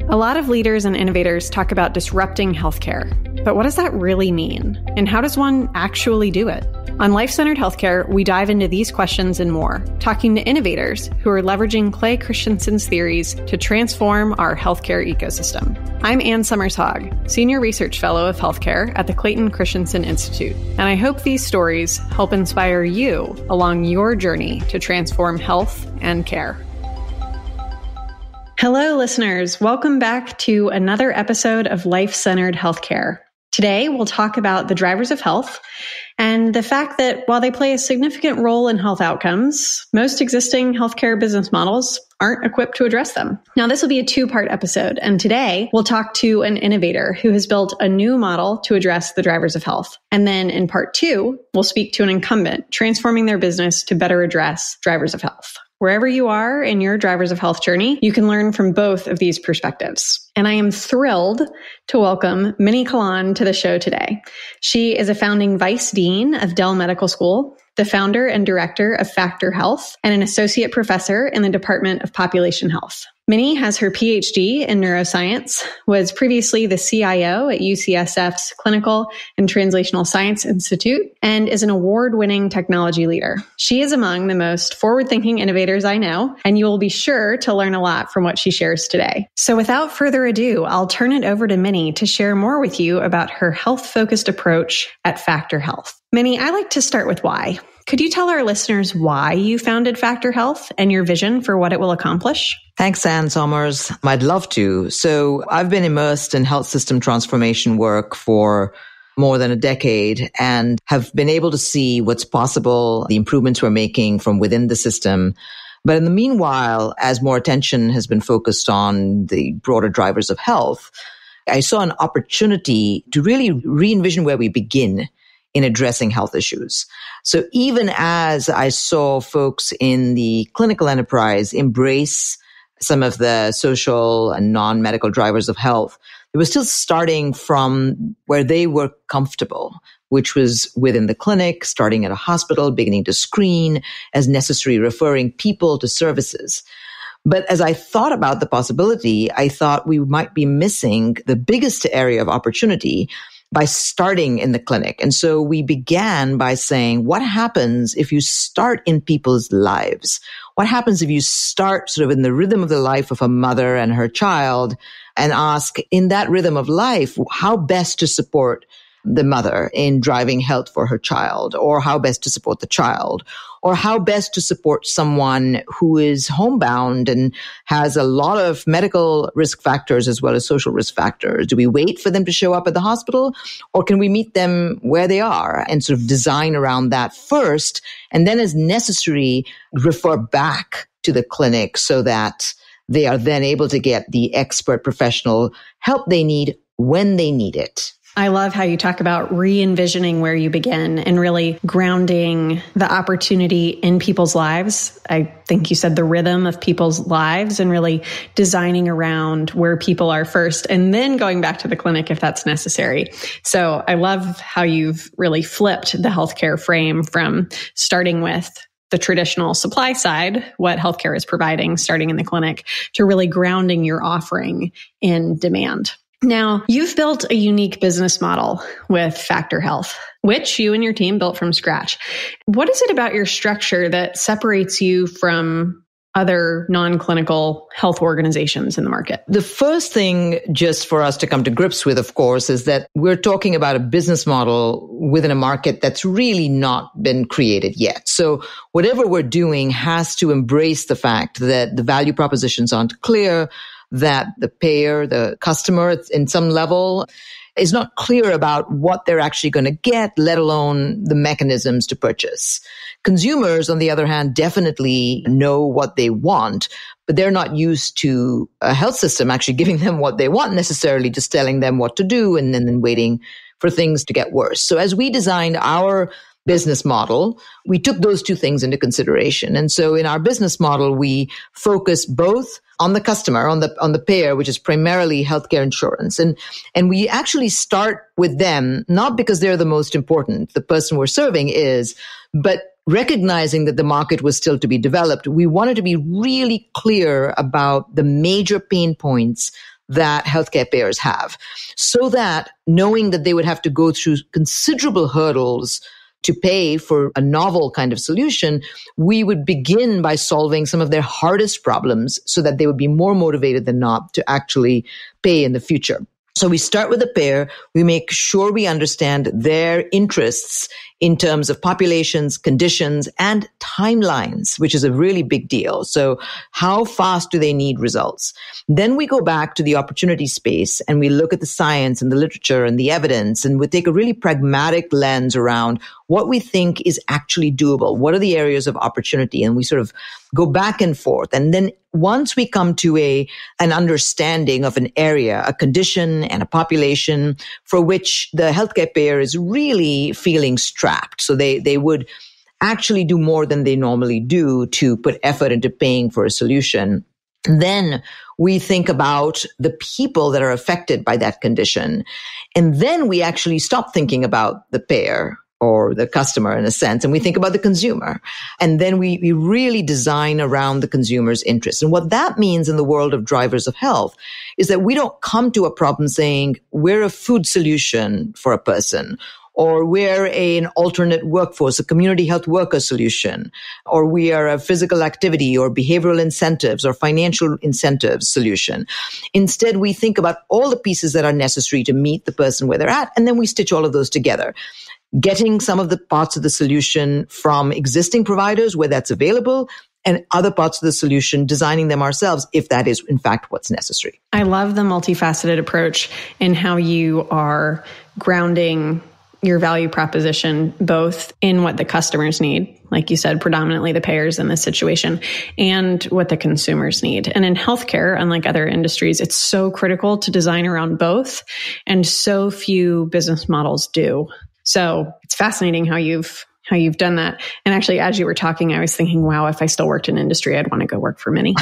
A lot of leaders and innovators talk about disrupting healthcare, but what does that really mean? And how does one actually do it? On Life-Centered Healthcare, we dive into these questions and more, talking to innovators who are leveraging Clay Christensen's theories to transform our healthcare ecosystem. I'm Ann Summers-Hogg, Senior Research Fellow of Healthcare at the Clayton Christensen Institute, and I hope these stories help inspire you along your journey to transform health and care. Hello, listeners. Welcome back to another episode of Life-Centered Healthcare. Today, we'll talk about the drivers of health and the fact that while they play a significant role in health outcomes, most existing healthcare business models aren't equipped to address them. Now, this will be a two-part episode, and today we'll talk to an innovator who has built a new model to address the drivers of health. And then in part two, we'll speak to an incumbent transforming their business to better address drivers of health. Wherever you are in your drivers of health journey, you can learn from both of these perspectives. And I am thrilled to welcome Minnie Kahlon to the show today. She is a founding vice dean of Dell Medical School, the founder and director of Factor Health, and an associate professor in the Department of Population Health. Minnie has her PhD in neuroscience, was previously the CIO at UCSF's Clinical and Translational Science Institute, and is an award-winning technology leader. She is among the most forward-thinking innovators I know, and you will be sure to learn a lot from what she shares today. So without further ado, I'll turn it over to Minnie to share more with you about her health-focused approach at Factor Health. Minnie, I like to start with why. Could you tell our listeners why you founded Factor Health and your vision for what it will accomplish? Thanks, Ann Summers. I'd love to. So I've been immersed in health system transformation work for more than a decade and have been able to see what's possible, the improvements we're making from within the system. But in the meanwhile, as more attention has been focused on the broader drivers of health, I saw an opportunity to really re-envision where we begin in addressing health issues. So even as I saw folks in the clinical enterprise embrace some of the social and non-medical drivers of health, it was still starting from where they were comfortable, which was within the clinic, starting at a hospital, beginning to screen as necessary, referring people to services. But as I thought about the possibility, I thought we might be missing the biggest area of opportunity by starting in the clinic. And so we began by saying, what happens if you start in people's lives? What happens if you start sort of in the rhythm of the life of a mother and her child and ask, in that rhythm of life, how best to support the mother in driving health for her child, or how best to support the child, or how best to support someone who is homebound and has a lot of medical risk factors as well as social risk factors. Do we wait for them to show up at the hospital, or can we meet them where they are and sort of design around that first, and then as necessary, refer back to the clinic so that they are then able to get the expert professional help they need when they need it. I love how you talk about re-envisioning where you begin and really grounding the opportunity in people's lives. I think you said the rhythm of people's lives and really designing around where people are first and then going back to the clinic if that's necessary. So I love how you've really flipped the healthcare frame from starting with the traditional supply side, what healthcare is providing, starting in the clinic, to really grounding your offering in demand. Now, you've built a unique business model with Factor Health, which you and your team built from scratch. What is it about your structure that separates you from other non-clinical health organizations in the market? The first thing just for us to come to grips with, of course, is that we're talking about a business model within a market that's really not been created yet. So whatever we're doing has to embrace the fact that the value propositions aren't clear, that the payer, the customer, in some level, is not clear about what they're actually going to get, let alone the mechanisms to purchase. Consumers, on the other hand, definitely know what they want, but they're not used to a health system actually giving them what they want necessarily, just telling them what to do and then waiting for things to get worse. So as we designed our business model, we took those two things into consideration. And so in our business model, we focus both on the customer, on the payer, which is primarily healthcare insurance. And we actually start with them, not because they're the most important, the person we're serving is, but recognizing that the market was still to be developed. We wanted to be really clear about the major pain points that healthcare payers have, so that knowing that they would have to go through considerable hurdles to pay for a novel kind of solution, we would begin by solving some of their hardest problems so that they would be more motivated than not to actually pay in the future. So we start with the payer. We make sure we understand their interests in terms of populations, conditions, and timelines, which is a really big deal. So how fast do they need results? Then we go back to the opportunity space and we look at the science and the literature and the evidence, and we take a really pragmatic lens around what we think is actually doable. What are the areas of opportunity? And we sort of go back and forth. And then once we come to an understanding of an area, a condition and a population for which the healthcare payer is really feeling strapped. So they would actually do more than they normally do to put effort into paying for a solution. Then we think about the people that are affected by that condition. And then we actually stop thinking about the payer or the customer in a sense, and we think about the consumer. And then we really design around the consumer's interests. And what that means in the world of drivers of health is that we don't come to a problem saying we're a food solution for a person, or we're an alternate workforce, a community health worker solution, or we are a physical activity or behavioral incentives or financial incentives solution. Instead, we think about all the pieces that are necessary to meet the person where they're at, and then we stitch all of those together. Getting some of the parts of the solution from existing providers where that's available, and other parts of the solution, designing them ourselves if that is in fact what's necessary. I love the multifaceted approach in how you are grounding your value proposition, both in what the customers need, like you said, predominantly the payers in this situation, and what the consumers need. And in healthcare, unlike other industries, it's so critical to design around both, and so few business models do. So it's fascinating how you've done that. And actually, as you were talking, I was thinking, wow, if I still worked in industry, I'd want to go work for Mini.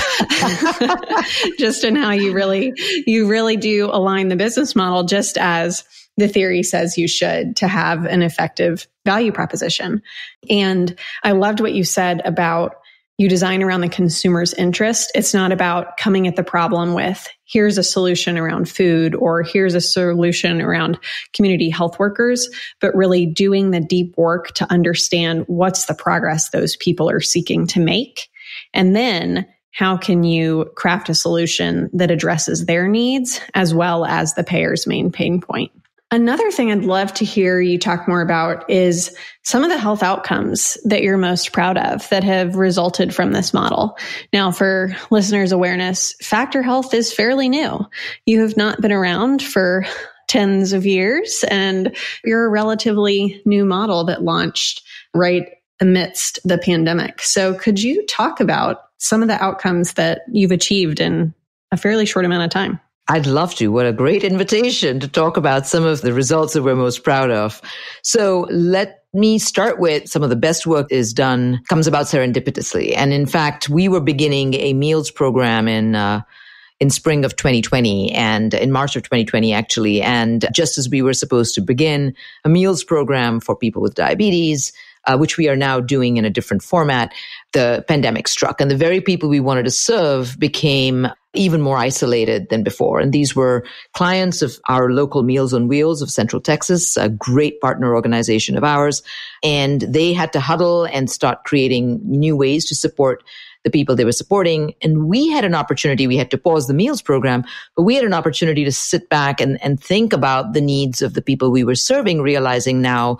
Just in how you really do align the business model, just as the theory says you should, to have an effective value proposition. And I loved what you said about you design around the consumer's interest. It's not about coming at the problem with, here's a solution around food, or here's a solution around community health workers, but really doing the deep work to understand what's the progress those people are seeking to make. And then how can you craft a solution that addresses their needs as well as the payer's main pain point? Another thing I'd love to hear you talk more about is some of the health outcomes that you're most proud of that have resulted from this model. Now, for listeners' awareness, Factor Health is fairly new. You have not been around for tens of years, and you're a relatively new model that launched right amidst the pandemic. So could you talk about some of the outcomes that you've achieved in a fairly short amount of time? I'd love to. What a great invitation to talk about some of the results that we're most proud of. So let me start with some of the best work comes about serendipitously. And in fact, we were beginning a meals program in spring of 2020 and in March of 2020, actually. And just as we were supposed to begin a meals program for people with diabetes, which we are now doing in a different format, the pandemic struck. And the very people we wanted to serve became even more isolated than before. And these were clients of our local Meals on Wheels of Central Texas, a great partner organization of ours. And they had to huddle and start creating new ways to support the people they were supporting. And we had an opportunity, we had to pause the meals program, but we had an opportunity to sit back and think about the needs of the people we were serving, realizing now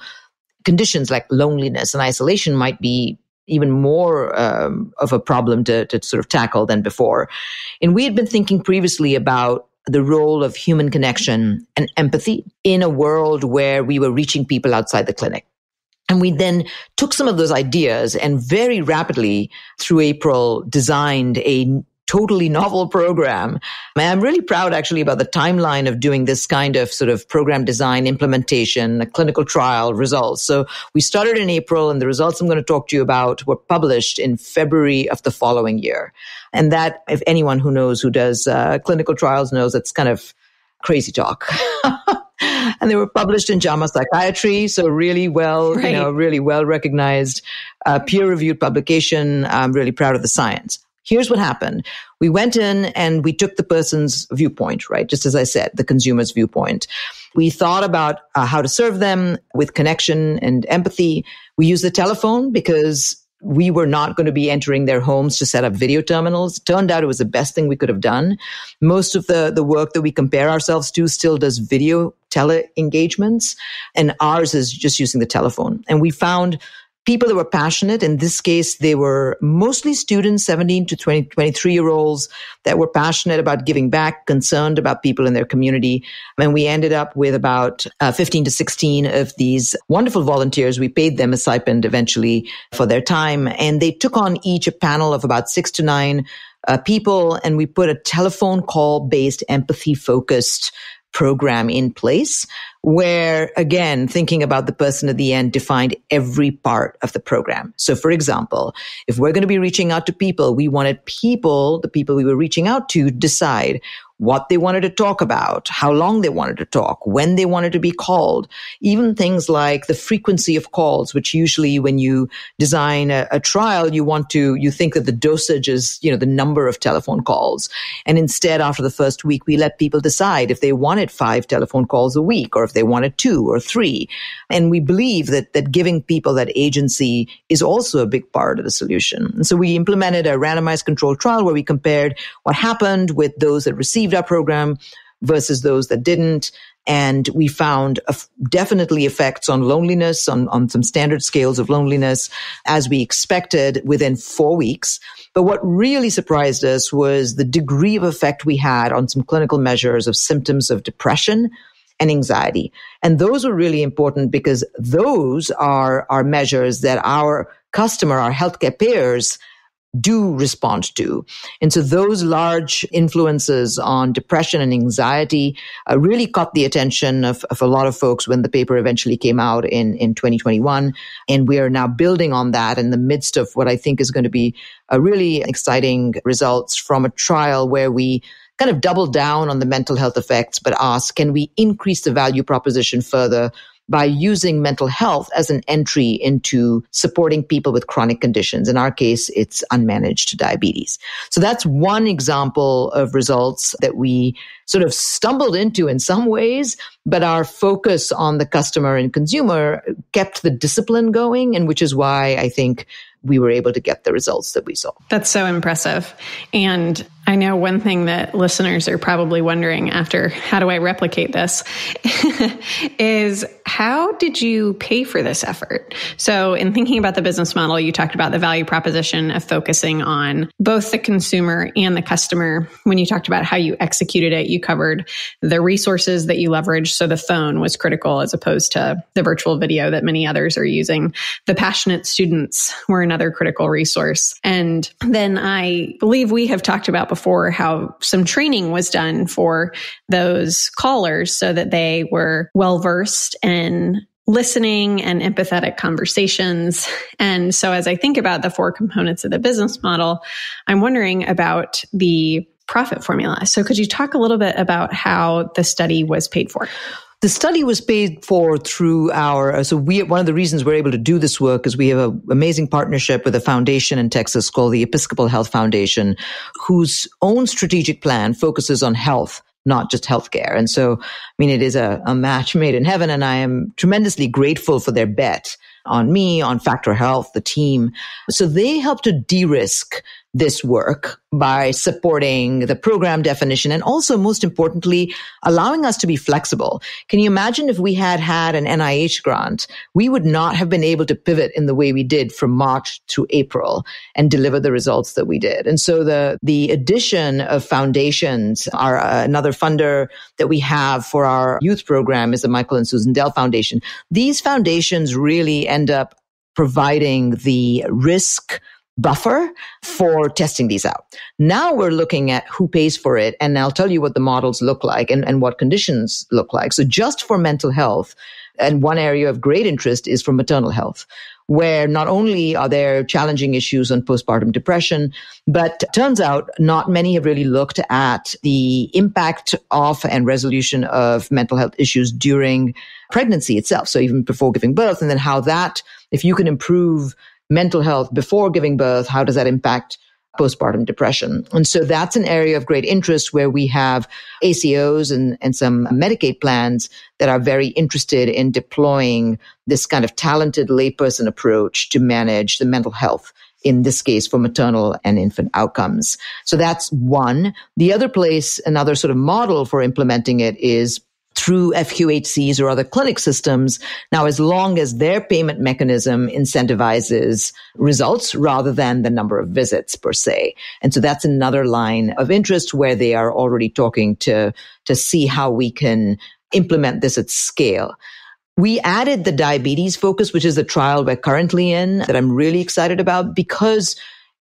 conditions like loneliness and isolation might be even more of a problem to sort of tackle than before. And we had been thinking previously about the role of human connection and empathy in a world where we were reaching people outside the clinic. And we then took some of those ideas and very rapidly through April designed a totally novel program. And I'm really proud actually about the timeline of doing this kind of sort of program design, implementation, a clinical trial, results. So we started in April, and the results I'm going to talk to you about were published in February of the following year. And that, if anyone who does clinical trials knows, that's kind of crazy talk. And they were published in JAMA Psychiatry, so really well, really well recognized, peer-reviewed publication. I'm really proud of the science. here's what happened. We went in and we took the person's viewpoint, right? Just as I said, the consumer's viewpoint. We thought about how to serve them with connection and empathy. We used the telephone because we were not going to be entering their homes to set up video terminals. It turned out it was the best thing we could have done. Most of the work that we compare ourselves to still does video tele-engagements, and ours is just using the telephone. And we found people that were passionate. In this case, they were mostly students, 17 to 23-year-olds that were passionate about giving back, concerned about people in their community. And we ended up with about 15 to 16 of these wonderful volunteers. We paid them a stipend eventually for their time. And they took on each a panel of about 6 to 9 people. And we put a telephone call-based, empathy-focused program in place where, again, thinking about the person at the end defined every part of the program. So, for example, if we're going to be reaching out to people, we wanted the people we were reaching out to, decide what they wanted to talk about, how long they wanted to talk, when they wanted to be called, even things like the frequency of calls, which usually when you design a trial, you think that the dosage is, the number of telephone calls. And instead, after the first week, we let people decide if they wanted 5 telephone calls a week or if they wanted 2 or 3. And we believe that giving people that agency is also a big part of the solution. And so we implemented a randomized controlled trial where we compared what happened with those that received our program versus those that didn't. And we found definitely effects on loneliness, on some standard scales of loneliness, as we expected within 4 weeks. But what really surprised us was the degree of effect we had on some clinical measures of symptoms of depression and anxiety. And those were really important because those are measures that our healthcare payers do respond to. And so those large influences on depression and anxiety really caught the attention of a lot of folks when the paper eventually came out in 2021. And we are now building on that in the midst of what I think is going to be a really exciting results from a trial where we kind of double down on the mental health effects, but ask, can we increase the value proposition further by using mental health as an entry into supporting people with chronic conditions? In our case, it's unmanaged diabetes. So that's one example of results that we sort of stumbled into in some ways, but our focus on the customer and consumer kept the discipline going, and which is why I think we were able to get the results that we saw. That's so impressive. And I know one thing that listeners are probably wondering after, how do I replicate this, is how did you pay for this effort? So in thinking about the business model, you talked about the value proposition of focusing on both the consumer and the customer. When you talked about how you executed it, you covered the resources that you leveraged. So the phone was critical as opposed to the virtual video that many others are using. The passionate students were another critical resource. And then I believe we have talked about before how some training was done for those callers so that they were well-versed in listening and empathetic conversations. And so as I think about the 4 components of the business model, I'm wondering about the profit formula. So could you talk a little bit about how the study was paid for? The study was paid for through one of the reasons we're able to do this work is we have an amazing partnership with a foundation in Texas called the Episcopal Health Foundation, whose own strategic plan focuses on health, not just healthcare. And so, it is a match made in heaven, and I am tremendously grateful for their bet on me, on Factor Health, the team. So they help to de-risk this work by supporting the program definition and also, most importantly, allowing us to be flexible. Can you imagine if we had an NIH grant, we would not have been able to pivot in the way we did from March to April and deliver the results that we did. And so the addition of foundations are another funder that we have for our youth program is the Michael and Susan Dell Foundation. These foundations really end up providing the risk buffer for testing these out. Now we're looking at who pays for it, and I'll tell you what the models look like and what conditions look like. So just for mental health, and one area of great interest is for maternal health, where not only are there challenging issues on postpartum depression, but turns out not many have really looked at the impact of and resolution of mental health issues during pregnancy itself. So even before giving birth, and then how that, if you can improve mental health before giving birth, how does that impact postpartum depression. And so that's an area of great interest where we have ACOs and some Medicaid plans that are very interested in deploying this kind of talented layperson approach to manage the mental health, in this case for maternal and infant outcomes. So that's one. The other place, another sort of model for implementing it is through FQHCs or other clinic systems. Now, as long as their payment mechanism incentivizes results rather than the number of visits per se. And so that's another line of interest where they are already talking to see how we can implement this at scale. We added the diabetes focus, which is the trial we're currently in that I'm really excited about, because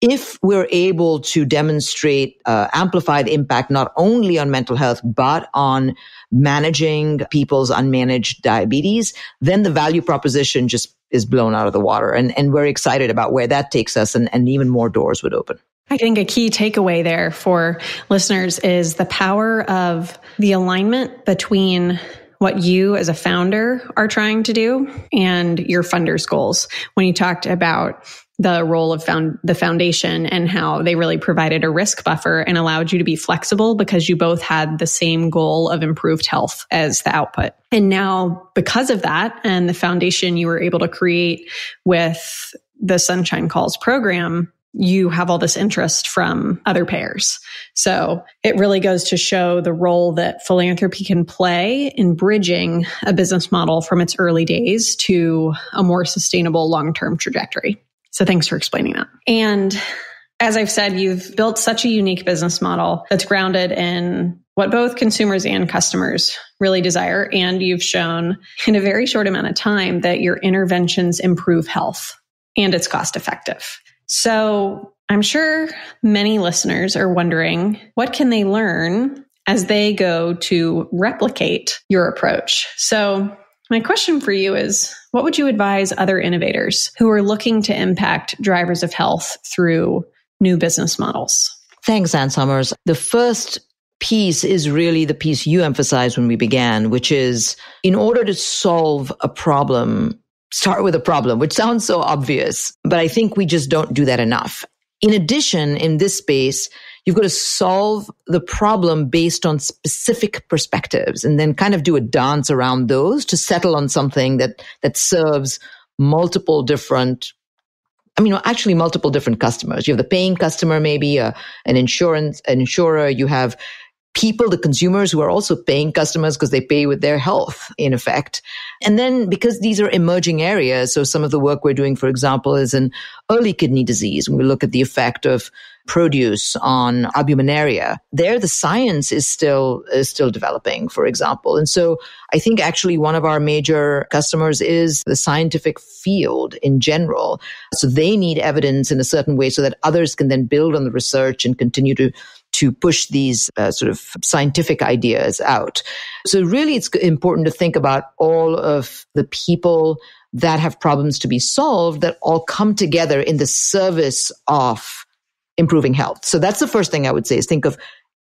if we're able to demonstrate amplified impact not only on mental health, but on managing people's unmanaged diabetes, then the value proposition just is blown out of the water. And we're excited about where that takes us, and even more doors would open. I think a key takeaway there for listeners is the power of the alignment between what you as a founder are trying to do and your funder's goals. When you talked about the role of the foundation and how they really provided a risk buffer and allowed you to be flexible because you both had the same goal of improved health as the output. And now, because of that and the foundation you were able to create with the Sunshine Calls program, you have all this interest from other payers. So it really goes to show the role that philanthropy can play in bridging a business model from its early days to a more sustainable long-term trajectory. So thanks for explaining that. And as I've said, you've built such a unique business model that's grounded in what both consumers and customers really desire. And you've shown in a very short amount of time that your interventions improve health and it's cost effective. So I'm sure many listeners are wondering, what can they learn as they go to replicate your approach? So my question for you is, what would you advise other innovators who are looking to impact drivers of health through new business models? Thanks, Ann Summers. The first piece is really the piece you emphasized when we began, which is in order to solve a problem, start with a problem, which sounds so obvious, but I think we just don't do that enough. In addition, in this space, you've got to solve the problem based on specific perspectives and then kind of do a dance around those to settle on something that serves multiple different customers. You have the paying customer, maybe an insurer. You have people, the consumers who are also paying customers because they pay with their health, in effect. And then because these are emerging areas, so some of the work we're doing, for example, is in early kidney disease. When we look at the effect of produce on albuminaria, there the science is still developing, for example. And so I think actually one of our major customers is the scientific field in general. So they need evidence in a certain way so that others can then build on the research and continue to push these sort of scientific ideas out. So really it's important to think about all of the people that have problems to be solved that all come together in the service of improving health. So that's the first thing I would say is think of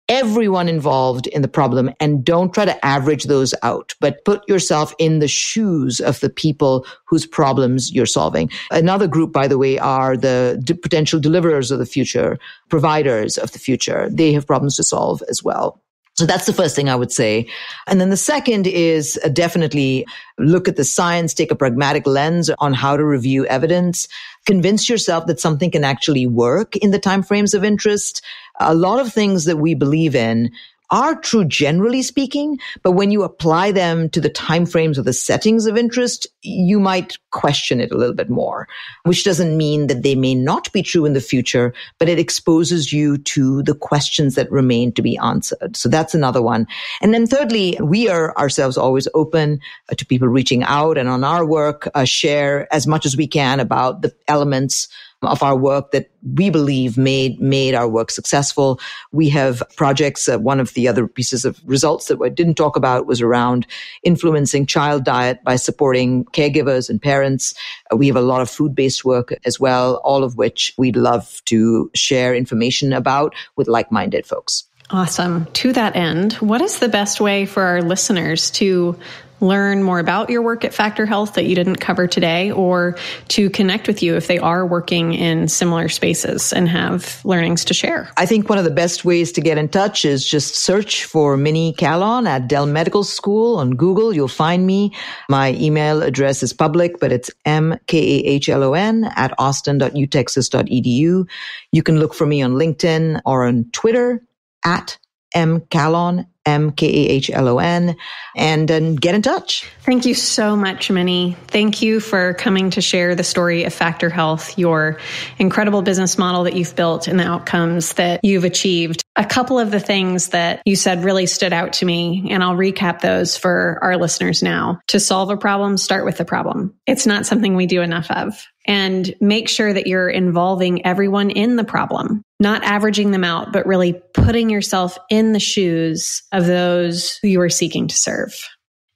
everyone involved in the problem and don't try to average those out, but put yourself in the shoes of the people whose problems you're solving. Another group, by the way, are the potential deliverers of the future, providers of the future. They have problems to solve as well. So that's the first thing I would say. And then the second is definitely look at the science, take a pragmatic lens on how to review evidence, convince yourself that something can actually work in the timeframes of interest. A lot of things that we believe in are true generally speaking, but when you apply them to the timeframes or the settings of interest, you might question it a little bit more, which doesn't mean that they may not be true in the future, but it exposes you to the questions that remain to be answered. So that's another one. And then thirdly, we are ourselves always open to people reaching out and on our work, share as much as we can about the elements of our work that we believe made our work successful. We have projects. One of the other pieces of results that I didn't talk about was around influencing child diet by supporting caregivers and parents. We have a lot of food-based work as well, all of which we'd love to share information about with like-minded folks. Awesome. To that end, what is the best way for our listeners to learn more about your work at Factor Health that you didn't cover today, or to connect with you if they are working in similar spaces and have learnings to share? I think one of the best ways to get in touch is just search for Minnie Kahlon at Dell Medical School on Google. You'll find me. My email address is public, but it's mkahlon@austin.utexas.edu. You can look for me on LinkedIn or on Twitter at mkahlon, MKAHLON, and then get in touch. Thank you so much, Minnie. Thank you for coming to share the story of Factor Health, your incredible business model that you've built and the outcomes that you've achieved. A couple of the things that you said really stood out to me, and I'll recap those for our listeners now. To solve a problem, start with the problem. It's not something we do enough of. And make sure that you're involving everyone in the problem, not averaging them out, but really putting yourself in the shoes of those who you are seeking to serve.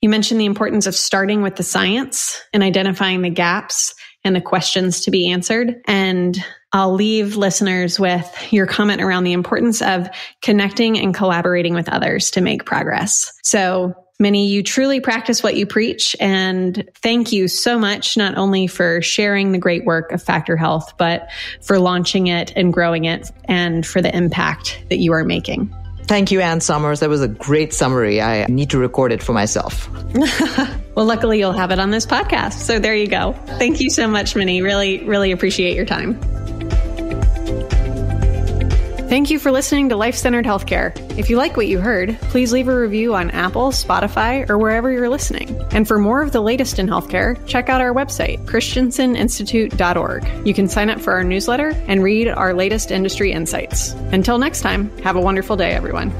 You mentioned the importance of starting with the science and identifying the gaps and the questions to be answered. And I'll leave listeners with your comment around the importance of connecting and collaborating with others to make progress. So, Minnie, you truly practice what you preach, and thank you so much, not only for sharing the great work of Factor Health, but for launching it and growing it, and for the impact that you are making. Thank you, Ann Summers. That was a great summary. I need to record it for myself. Well, luckily you'll have it on this podcast. So there you go. Thank you so much, Minnie. Really, really appreciate your time. Thank you for listening to Life-Centered Healthcare. If you like what you heard, please leave a review on Apple, Spotify, or wherever you're listening. And for more of the latest in healthcare, check out our website, christenseninstitute.org. You can sign up for our newsletter and read our latest industry insights. Until next time, have a wonderful day, everyone.